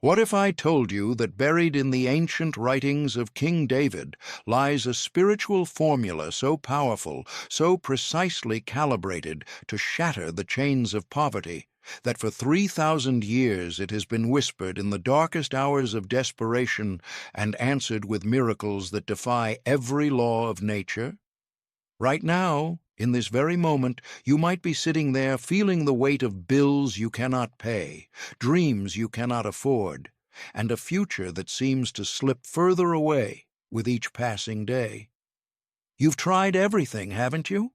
What if I told you that buried in the ancient writings of King David lies a spiritual formula so powerful, so precisely calibrated to shatter the chains of poverty, that for 3,000 years it has been whispered in the darkest hours of desperation and answered with miracles that defy every law of nature? Right now, in this very moment, you might be sitting there feeling the weight of bills you cannot pay, dreams you cannot afford, and a future that seems to slip further away with each passing day. You've tried everything, haven't you?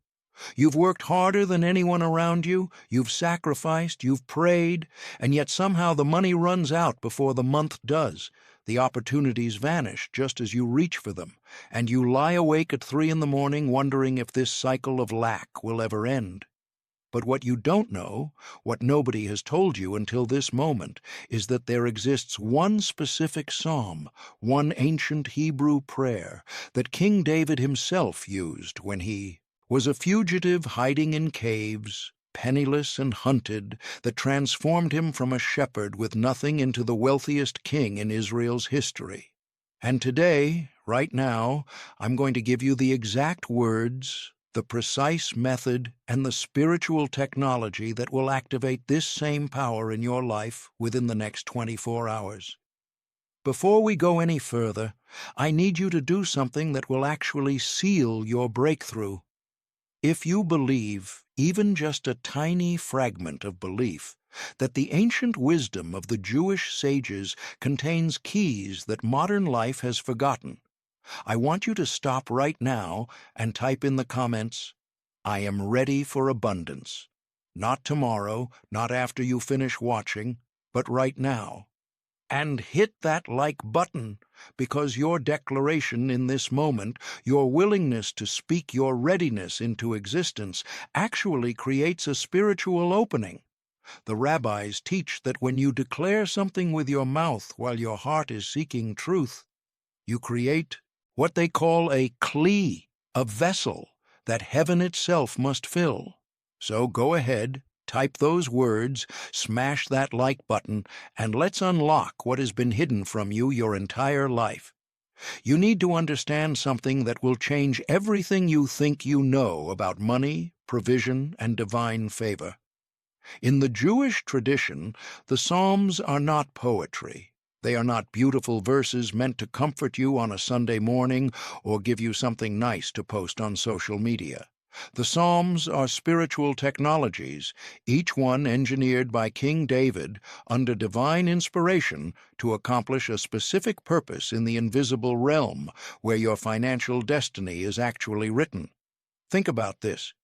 You've worked harder than anyone around you, you've sacrificed, you've prayed, and yet somehow the money runs out before the month does. The opportunities vanish just as you reach for them, and you lie awake at 3 in the morning wondering if this cycle of lack will ever end. But what you don't know, what nobody has told you until this moment, is that there exists one specific psalm, one ancient Hebrew prayer, that King David himself used when he was a fugitive hiding in caves, penniless and hunted, that transformed him from a shepherd with nothing into the wealthiest king in Israel's history. And today, right now, I'm going to give you the exact words, the precise method, and the spiritual technology that will activate this same power in your life within the next 24 hours. Before we go any further, I need you to do something that will actually seal your breakthrough. If you believe, even just a tiny fragment of belief, that the ancient wisdom of the Jewish sages contains keys that modern life has forgotten, I want you to stop right now and type in the comments, "I am ready for abundance." Not tomorrow, not after you finish watching, but right now. And hit that like button, because your declaration in this moment, your willingness to speak your readiness into existence, actually creates a spiritual opening. The rabbis teach that when you declare something with your mouth while your heart is seeking truth, you create what they call a kli, a vessel that heaven itself must fill. So go ahead, type those words, smash that like button, and let's unlock what has been hidden from you your entire life. You need to understand something that will change everything you think you know about money, provision, and divine favor. In the Jewish tradition, the Psalms are not poetry. They are not beautiful verses meant to comfort you on a Sunday morning or give you something nice to post on social media. The Psalms are spiritual technologies, each one engineered by King David under divine inspiration to accomplish a specific purpose in the invisible realm where your financial destiny is actually written. Think about this.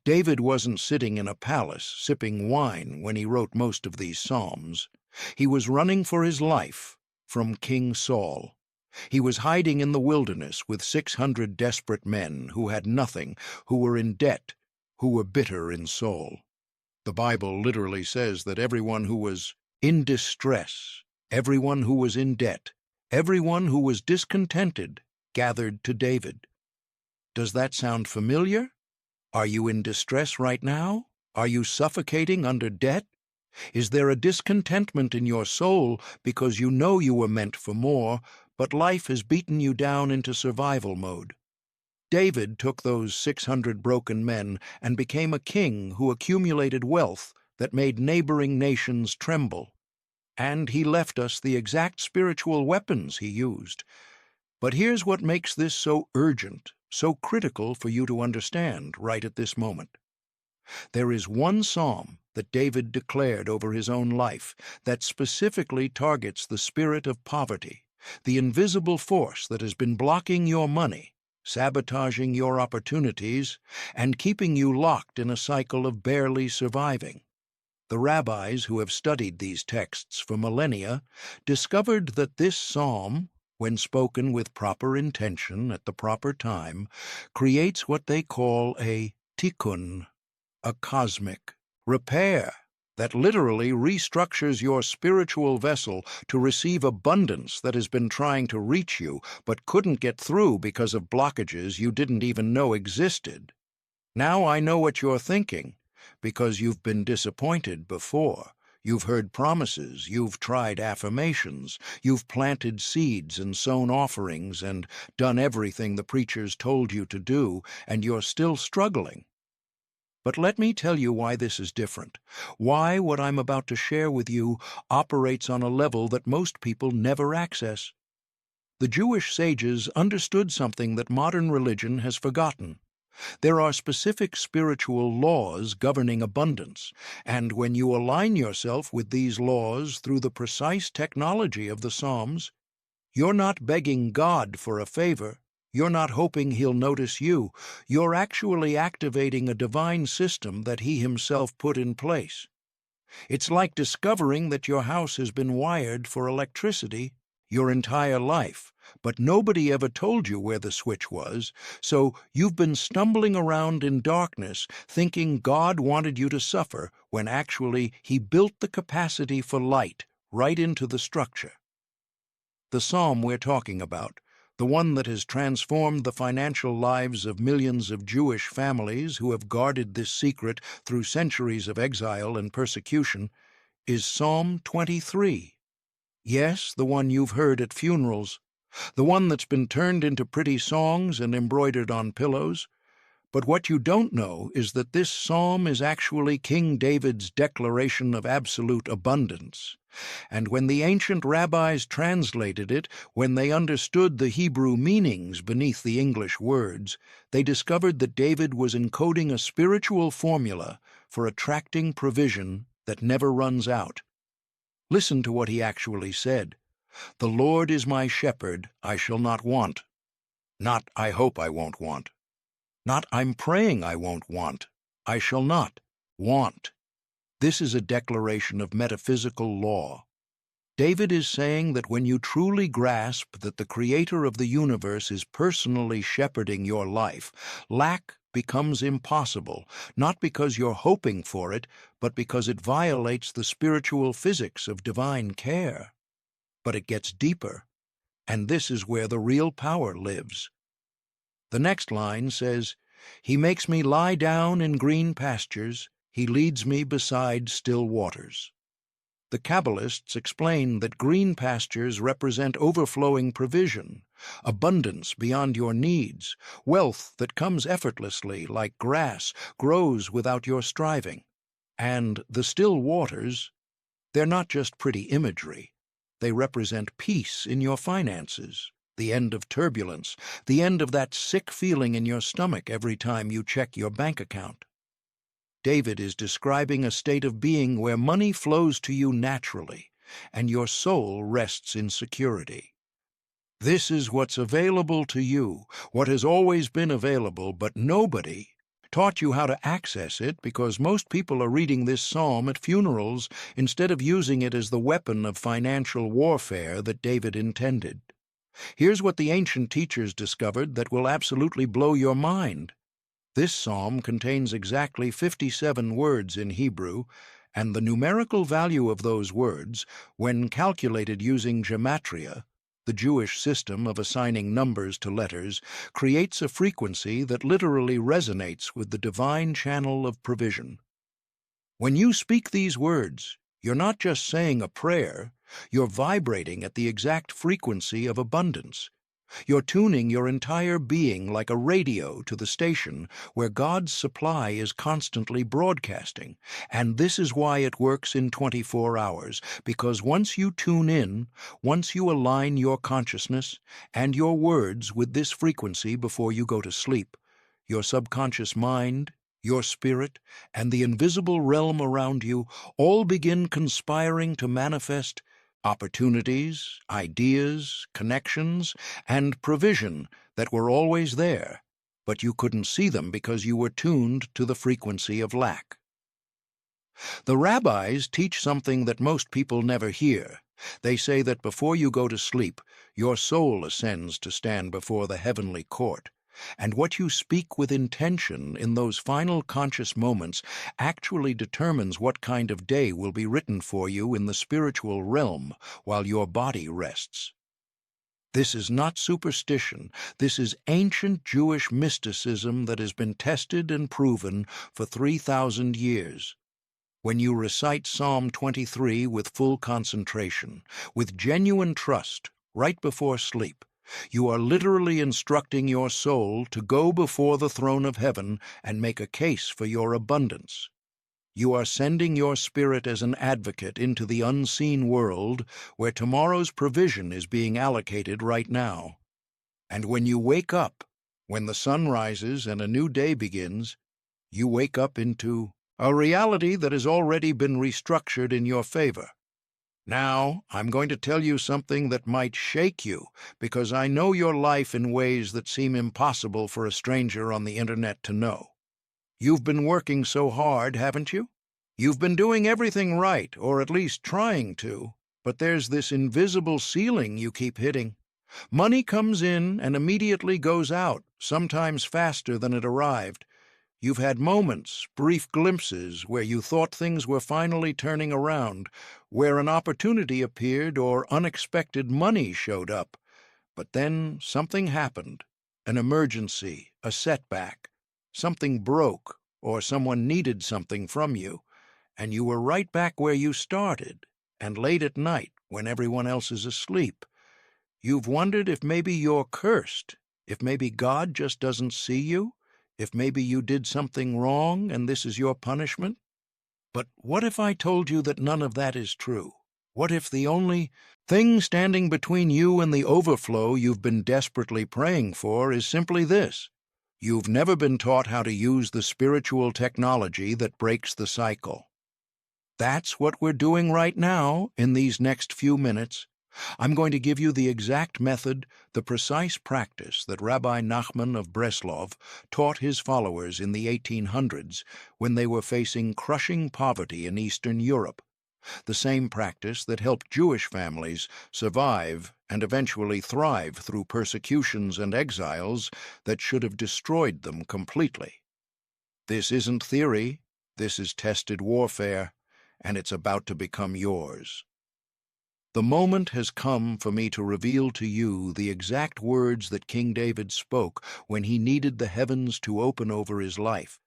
David wasn't sitting in a palace sipping wine when he wrote most of these Psalms. He was running for his life from King Saul. He was hiding in the wilderness with 600 desperate men who had nothing, who were in debt, who were bitter in soul. The Bible literally says that everyone who was in distress, everyone who was in debt, everyone who was discontented gathered to David. Does that sound familiar? Are you in distress right now? Are you suffocating under debt? Is there a discontentment in your soul because you know you were meant for more, but life has beaten you down into survival mode? David took those 600 broken men and became a king who accumulated wealth that made neighboring nations tremble. And he left us the exact spiritual weapons he used. But here's what makes this so urgent, so critical for you to understand right at this moment. There is one psalm that David declared over his own life that specifically targets the spirit of poverty, the invisible force that has been blocking your money, sabotaging your opportunities, and keeping you locked in a cycle of barely surviving. The rabbis who have studied these texts for millennia discovered that this psalm, when spoken with proper intention at the proper time, creates what they call a tikkun, a cosmic repair that literally restructures your spiritual vessel to receive abundance that has been trying to reach you but couldn't get through because of blockages you didn't even know existed. Now I know what you're thinking, because you've been disappointed before. You've heard promises, you've tried affirmations, you've planted seeds and sown offerings and done everything the preachers told you to do, and you're still struggling. But let me tell you why this is different, why what I'm about to share with you operates on a level that most people never access. The Jewish sages understood something that modern religion has forgotten. There are specific spiritual laws governing abundance, and when you align yourself with these laws through the precise technology of the Psalms, you're not begging God for a favor. You're not hoping He'll notice you. You're actually activating a divine system that He Himself put in place. It's like discovering that your house has been wired for electricity your entire life, but nobody ever told you where the switch was, so you've been stumbling around in darkness thinking God wanted you to suffer when actually He built the capacity for light right into the structure. The psalm we're talking about, the one that has transformed the financial lives of millions of Jewish families who have guarded this secret through centuries of exile and persecution, is Psalm 23. Yes, the one you've heard at funerals, the one that's been turned into pretty songs and embroidered on pillows. But what you don't know is that this psalm is actually King David's declaration of absolute abundance. And when the ancient rabbis translated it, when they understood the Hebrew meanings beneath the English words, they discovered that David was encoding a spiritual formula for attracting provision that never runs out. Listen to what he actually said. "The Lord is my shepherd, I shall not want." Not "I hope I won't want." Not "I'm praying I won't want." I shall not want. This is a declaration of metaphysical law. David is saying that when you truly grasp that the Creator of the universe is personally shepherding your life, lack becomes impossible, not because you're hoping for it, but because it violates the spiritual physics of divine care. But it gets deeper, and this is where the real power lives. The next line says, "He makes me lie down in green pastures, He leads me beside still waters." The Kabbalists explain that green pastures represent overflowing provision, abundance beyond your needs, wealth that comes effortlessly like grass, grows without your striving. And the still waters, they're not just pretty imagery. They represent peace in your finances, the end of turbulence, the end of that sick feeling in your stomach every time you check your bank account. David is describing a state of being where money flows to you naturally, and your soul rests in security. This is what's available to you, what has always been available, but nobody taught you how to access it because most people are reading this psalm at funerals instead of using it as the weapon of financial warfare that David intended. Here's what the ancient teachers discovered that will absolutely blow your mind. This psalm contains exactly 57 words in Hebrew, and the numerical value of those words, when calculated using gematria, the Jewish system of assigning numbers to letters, creates a frequency that literally resonates with the divine channel of provision. When you speak these words, you're not just saying a prayer, you're vibrating at the exact frequency of abundance. You're tuning your entire being like a radio to the station where God's supply is constantly broadcasting. And this is why it works in 24 hours, because once you tune in, once you align your consciousness and your words with this frequency before you go to sleep, your subconscious mind, your spirit, and the invisible realm around you all begin conspiring to manifest opportunities, ideas, connections, and provision that were always there, but you couldn't see them because you were tuned to the frequency of lack. The rabbis teach something that most people never hear. They say that before you go to sleep, your soul ascends to stand before the heavenly court. And what you speak with intention in those final conscious moments actually determines what kind of day will be written for you in the spiritual realm while your body rests. This is not superstition. This is ancient Jewish mysticism that has been tested and proven for 3,000 years. When you recite Psalm 23 with full concentration, with genuine trust, right before sleep, you are literally instructing your soul to go before the throne of heaven and make a case for your abundance. You are sending your spirit as an advocate into the unseen world where tomorrow's provision is being allocated right now. And when you wake up, when the sun rises and a new day begins, you wake up into a reality that has already been restructured in your favor. Now, I'm going to tell you something that might shake you, because I know your life in ways that seem impossible for a stranger on the internet to know. You've been working so hard, haven't you? You've been doing everything right, or at least trying to, but there's this invisible ceiling you keep hitting. Money comes in and immediately goes out, sometimes faster than it arrived. You've had moments, brief glimpses, where you thought things were finally turning around, where an opportunity appeared or unexpected money showed up. But then something happened, an emergency, a setback. Something broke, or someone needed something from you, and you were right back where you started, and late at night when everyone else is asleep. You've wondered if maybe you're cursed, if maybe God just doesn't see you, if maybe you did something wrong and this is your punishment. But what if I told you that none of that is true? What if the only thing standing between you and the overflow you've been desperately praying for is simply this? You've never been taught how to use the spiritual technology that breaks the cycle. That's what we're doing right now in these next few minutes. I'm going to give you the exact method, the precise practice that Rabbi Nachman of Breslov taught his followers in the 1800s when they were facing crushing poverty in Eastern Europe. The same practice that helped Jewish families survive and eventually thrive through persecutions and exiles that should have destroyed them completely. This isn't theory, this is tested warfare, and it's about to become yours. The moment has come for me to reveal to you the exact words that King David spoke when he needed the heavens to open over his life.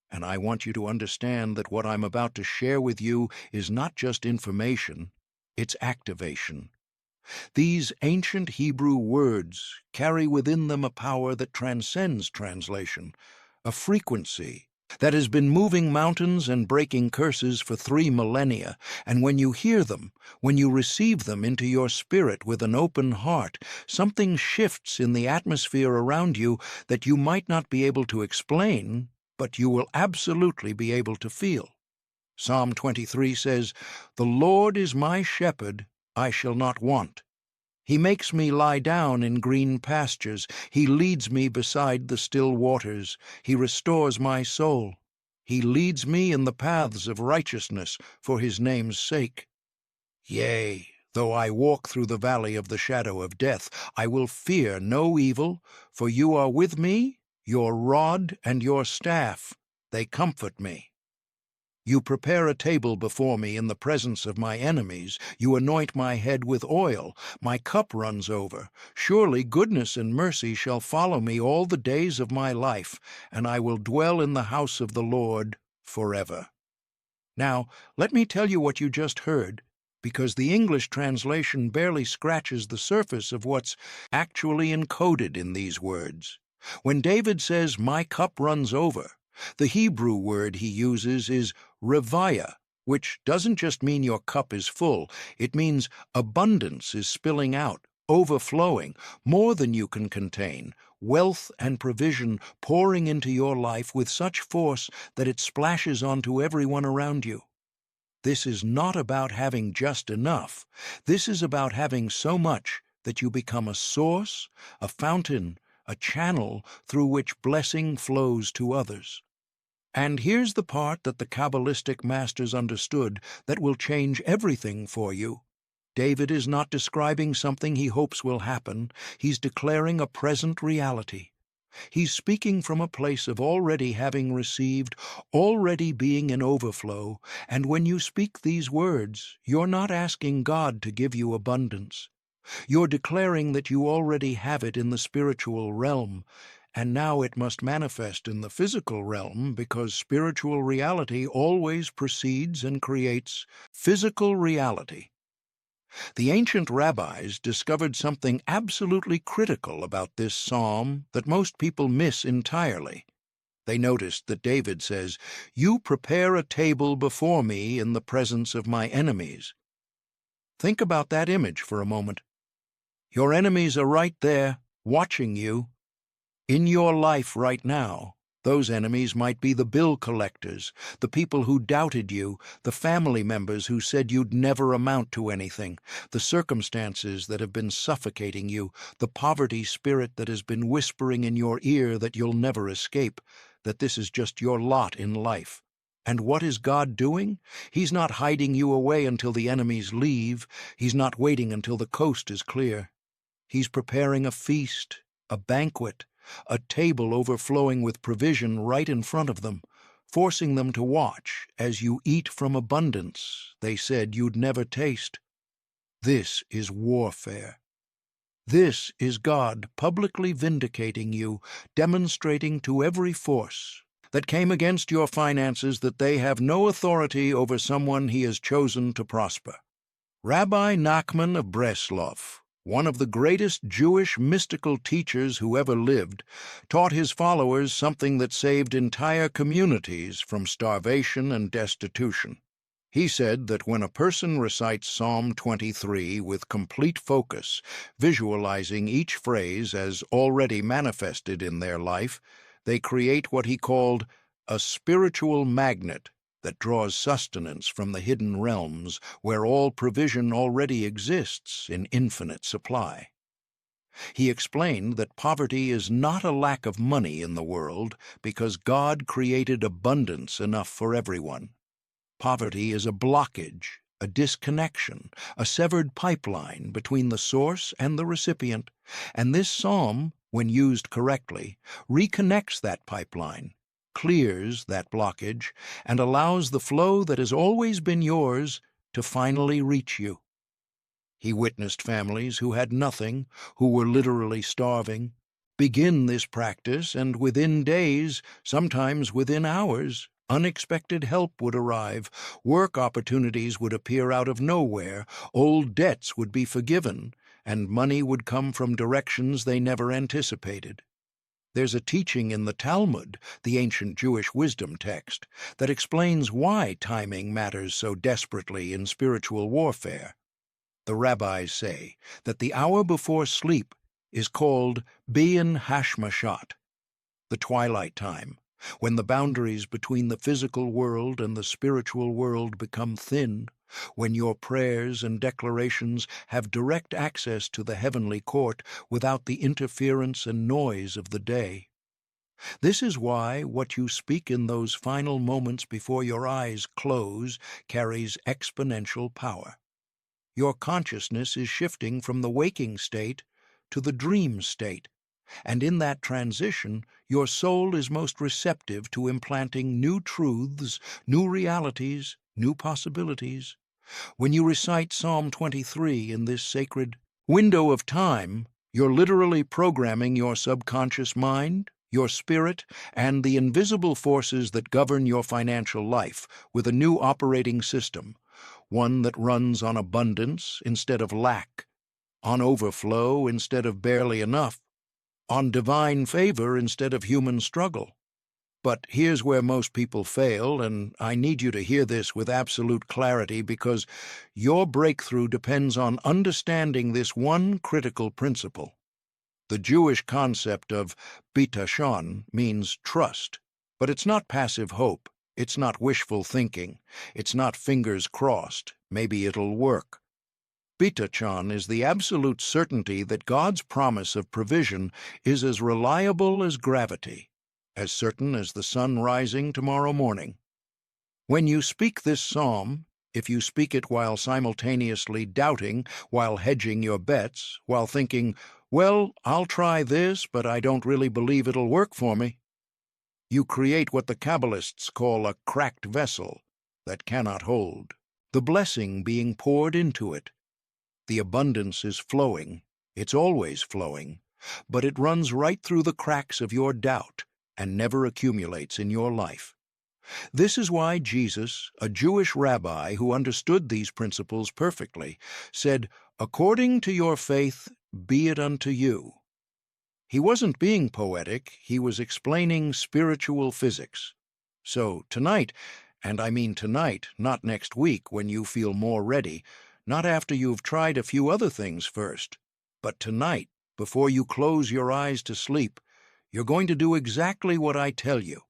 And I want you to understand that what I'm about to share with you is not just information, it's activation. These ancient Hebrew words carry within them a power that transcends translation, a frequency that has been moving mountains and breaking curses for 3 millennia, and when you hear them, when you receive them into your spirit with an open heart, something shifts in the atmosphere around you that you might not be able to explain, but you will absolutely be able to feel. Psalm 23 says, "The Lord is my shepherd, I shall not want. He makes me lie down in green pastures. He leads me beside the still waters. He restores my soul. He leads me in the paths of righteousness for his name's sake. Yea, though I walk through the valley of the shadow of death, I will fear no evil, for you are with me, your rod and your staff, they comfort me. You prepare a table before me in the presence of my enemies. You anoint my head with oil. My cup runs over. Surely goodness and mercy shall follow me all the days of my life, and I will dwell in the house of the Lord forever." Now, let me tell you what you just heard, because the English translation barely scratches the surface of what's actually encoded in these words. When David says, "My cup runs over," the Hebrew word he uses is revaya, which doesn't just mean your cup is full, it means abundance is spilling out, overflowing, more than you can contain, wealth and provision pouring into your life with such force that it splashes onto everyone around you. This is not about having just enough. This is about having so much that you become a source, a fountain, a channel through which blessing flows to others. And here's the part that the Kabbalistic masters understood that will change everything for you. David is not describing something he hopes will happen. He's declaring a present reality. He's speaking from a place of already having received, already being in overflow, and when you speak these words, you're not asking God to give you abundance. You're declaring that you already have it in the spiritual realm, And now it must manifest in the physical realm because spiritual reality always precedes and creates physical reality. The ancient rabbis discovered something absolutely critical about this psalm that most people miss entirely. They noticed that David says, "You prepare a table before me in the presence of my enemies." Think about that image for a moment. Your enemies are right there, watching you. In your life right now, those enemies might be the bill collectors, the people who doubted you, the family members who said you'd never amount to anything, the circumstances that have been suffocating you, the poverty spirit that has been whispering in your ear that you'll never escape, that this is just your lot in life. And what is God doing? He's not hiding you away until the enemies leave. He's not waiting until the coast is clear. He's preparing a feast, a banquet, a table overflowing with provision right in front of them, forcing them to watch as you eat from abundance they said you'd never taste. This is warfare. This is God publicly vindicating you, demonstrating to every force that came against your finances that they have no authority over someone he has chosen to prosper. Rabbi Nachman of Breslov, one of the greatest Jewish mystical teachers who ever lived, taught his followers something that saved entire communities from starvation and destitution. He said that when a person recites Psalm 23 with complete focus, visualizing each phrase as already manifested in their life, they create what he called a spiritual magnet that draws sustenance from the hidden realms where all provision already exists in infinite supply. He explained that poverty is not a lack of money in the world because God created abundance enough for everyone. Poverty is a blockage, a disconnection, a severed pipeline between the source and the recipient, and this psalm, when used correctly, reconnects that pipeline, clears that blockage, and allows the flow that has always been yours to finally reach you. He witnessed families who had nothing, who were literally starving, begin this practice, and within days, sometimes within hours, unexpected help would arrive, work opportunities would appear out of nowhere, old debts would be forgiven, and money would come from directions they never anticipated. There's a teaching in the Talmud, the ancient Jewish wisdom text, that explains why timing matters so desperately in spiritual warfare. The rabbis say that the hour before sleep is called Bein Hashmashat, the twilight time, when the boundaries between the physical world and the spiritual world become thin, when your prayers and declarations have direct access to the heavenly court without the interference and noise of the day. This is why what you speak in those final moments before your eyes close carries exponential power. Your consciousness is shifting from the waking state to the dream state, and in that transition, your soul is most receptive to implanting new truths, new realities, new possibilities. When you recite Psalm 23 in this sacred window of time, you're literally programming your subconscious mind, your spirit, and the invisible forces that govern your financial life with a new operating system, one that runs on abundance instead of lack, on overflow instead of barely enough, on divine favor instead of human struggle. But here's where most people fail, and I need you to hear this with absolute clarity because your breakthrough depends on understanding this one critical principle. The Jewish concept of bitachon means trust, but it's not passive hope, it's not wishful thinking, it's not fingers crossed, maybe it'll work. Bitachon is the absolute certainty that God's promise of provision is as reliable as gravity, as certain as the sun rising tomorrow morning. When you speak this psalm, if you speak it while simultaneously doubting, while hedging your bets, while thinking, well, I'll try this, but I don't really believe it'll work for me, you create what the Kabbalists call a cracked vessel that cannot hold, the blessing being poured into it. The abundance is flowing, it's always flowing, but it runs right through the cracks of your doubt and never accumulates in your life. This is why Jesus, a Jewish rabbi who understood these principles perfectly, said, "According to your faith, be it unto you." He wasn't being poetic, he was explaining spiritual physics. So tonight, and I mean tonight, not next week when you feel more ready, not after you've tried a few other things first, but tonight, before you close your eyes to sleep, you're going to do exactly what I tell you.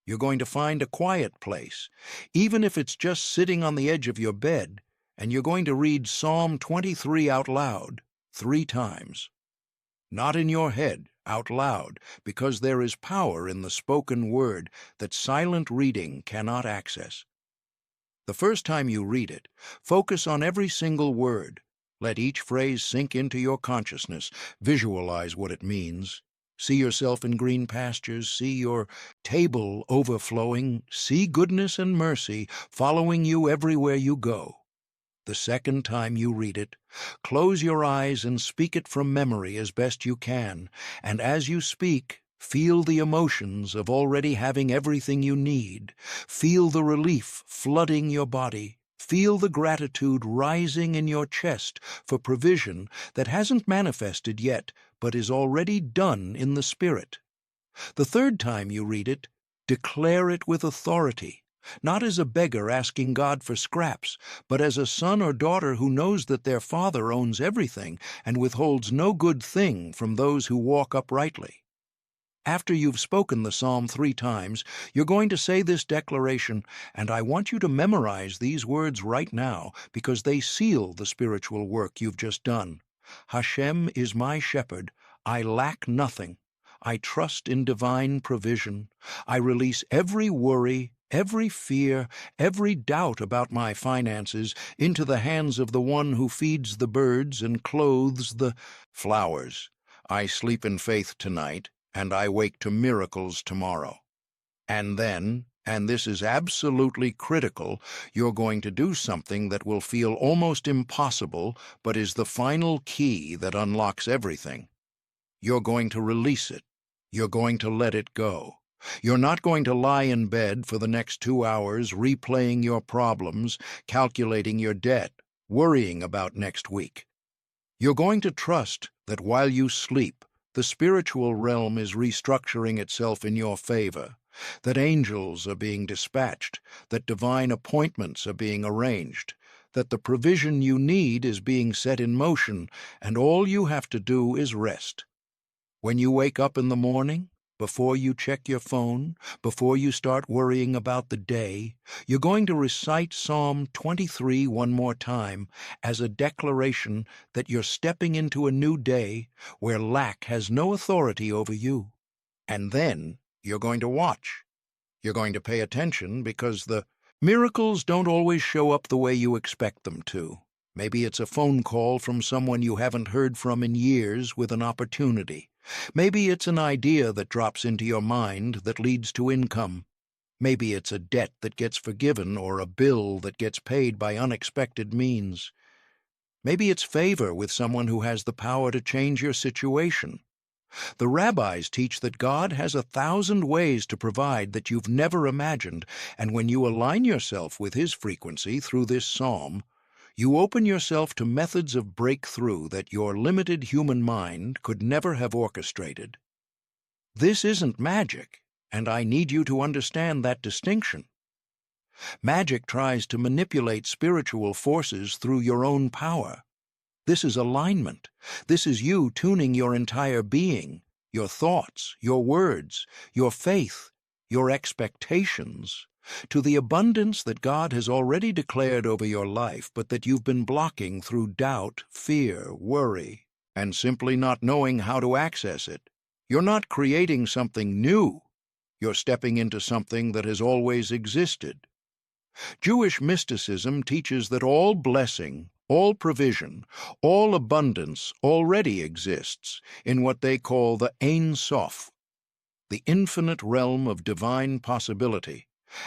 You're going to find a quiet place, even if it's just sitting on the edge of your bed, and you're going to read Psalm 23 out loud 3 times. Not in your head, out loud, because there is power in the spoken word that silent reading cannot access. The first time you read it, focus on every single word. Let each phrase sink into your consciousness. Visualize what it means. See yourself in green pastures. See your table overflowing. See goodness and mercy following you everywhere you go. The second time you read it, close your eyes and speak it from memory as best you can, and as you speak, feel the emotions of already having everything you need. Feel the relief flooding your body. Feel the gratitude rising in your chest for provision that hasn't manifested yet, but is already done in the Spirit. The third time you read it, declare it with authority. Not as a beggar asking God for scraps, but as a son or daughter who knows that their father owns everything and withholds no good thing from those who walk uprightly. After you've spoken the psalm 3 times, you're going to say this declaration, and I want you to memorize these words right now because they seal the spiritual work you've just done. Hashem is my shepherd. I lack nothing. I trust in divine provision. I release every worry, every fear, every doubt about my finances into the hands of the one who feeds the birds and clothes the flowers. I sleep in faith tonight, and I wake to miracles tomorrow. And then, and this is absolutely critical, you're going to do something that will feel almost impossible, but is the final key that unlocks everything. You're going to release it. You're going to let it go. You're not going to lie in bed for the next 2 hours replaying your problems, calculating your debt, worrying about next week. You're going to trust that while you sleep, the spiritual realm is restructuring itself in your favor, that angels are being dispatched, that divine appointments are being arranged, that the provision you need is being set in motion, and all you have to do is rest. When you wake up in the morning, before you check your phone, before you start worrying about the day, you're going to recite Psalm 23 one more time as a declaration that you're stepping into a new day where lack has no authority over you. And then you're going to watch. You're going to pay attention because the miracles don't always show up the way you expect them to. Maybe it's a phone call from someone you haven't heard from in years with an opportunity. Maybe it's an idea that drops into your mind that leads to income. Maybe it's a debt that gets forgiven or a bill that gets paid by unexpected means. Maybe it's favor with someone who has the power to change your situation. The rabbis teach that God has 1,000 ways to provide that you've never imagined, and when you align yourself with His frequency through this psalm, you open yourself to methods of breakthrough that your limited human mind could never have orchestrated. This isn't magic, and I need you to understand that distinction. Magic tries to manipulate spiritual forces through your own power. This is alignment. This is you tuning your entire being, your thoughts, your words, your faith, your expectations, to the abundance that God has already declared over your life, but that you've been blocking through doubt, fear, worry, and simply not knowing how to access it. You're not creating something new. You're stepping into something that has always existed. Jewish mysticism teaches that all blessing, all provision, all abundance already exists in what they call the Ein Sof, the infinite realm of divine possibility,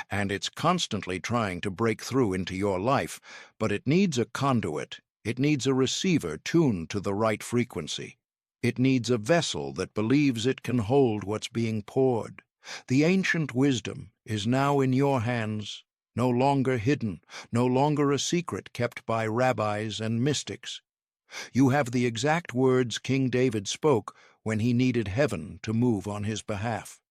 and it's constantly trying to break through into your life, but it needs a conduit, it needs a receiver tuned to the right frequency. It needs a vessel that believes it can hold what's being poured. The ancient wisdom is now in your hands, no longer hidden, no longer a secret kept by rabbis and mystics. You have the exact words King David spoke when he needed heaven to move on his behalf.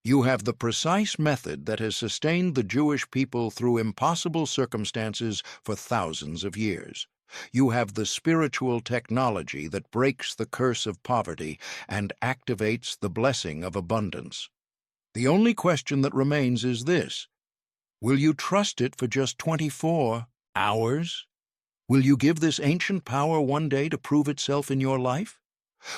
You have the precise method that has sustained the Jewish people through impossible circumstances for thousands of years. You have the spiritual technology that breaks the curse of poverty and activates the blessing of abundance. The only question that remains is this: will you trust it for just 24 hours? Will you give this ancient power one day to prove itself in your life?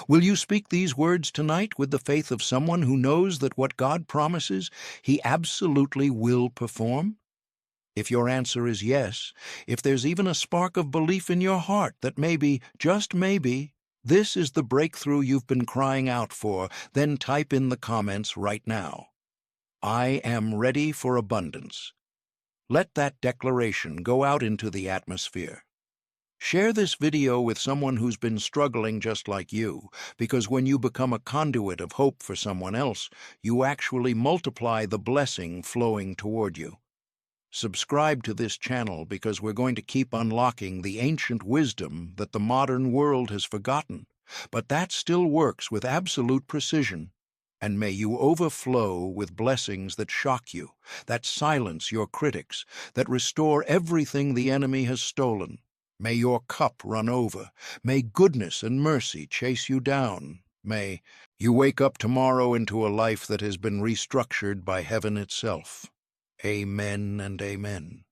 Will you speak these words tonight with the faith of someone who knows that what God promises, He absolutely will perform? If your answer is yes, if there's even a spark of belief in your heart that maybe, just maybe, this is the breakthrough you've been crying out for, then type in the comments right now: I am ready for abundance. Let that declaration go out into the atmosphere. Share this video with someone who's been struggling just like you, because when you become a conduit of hope for someone else, you actually multiply the blessing flowing toward you. Subscribe to this channel because we're going to keep unlocking the ancient wisdom that the modern world has forgotten, but that still works with absolute precision. And may you overflow with blessings that shock you, that silence your critics, that restore everything the enemy has stolen. May your cup run over. May goodness and mercy chase you down. May you wake up tomorrow into a life that has been restructured by heaven itself. Amen and amen.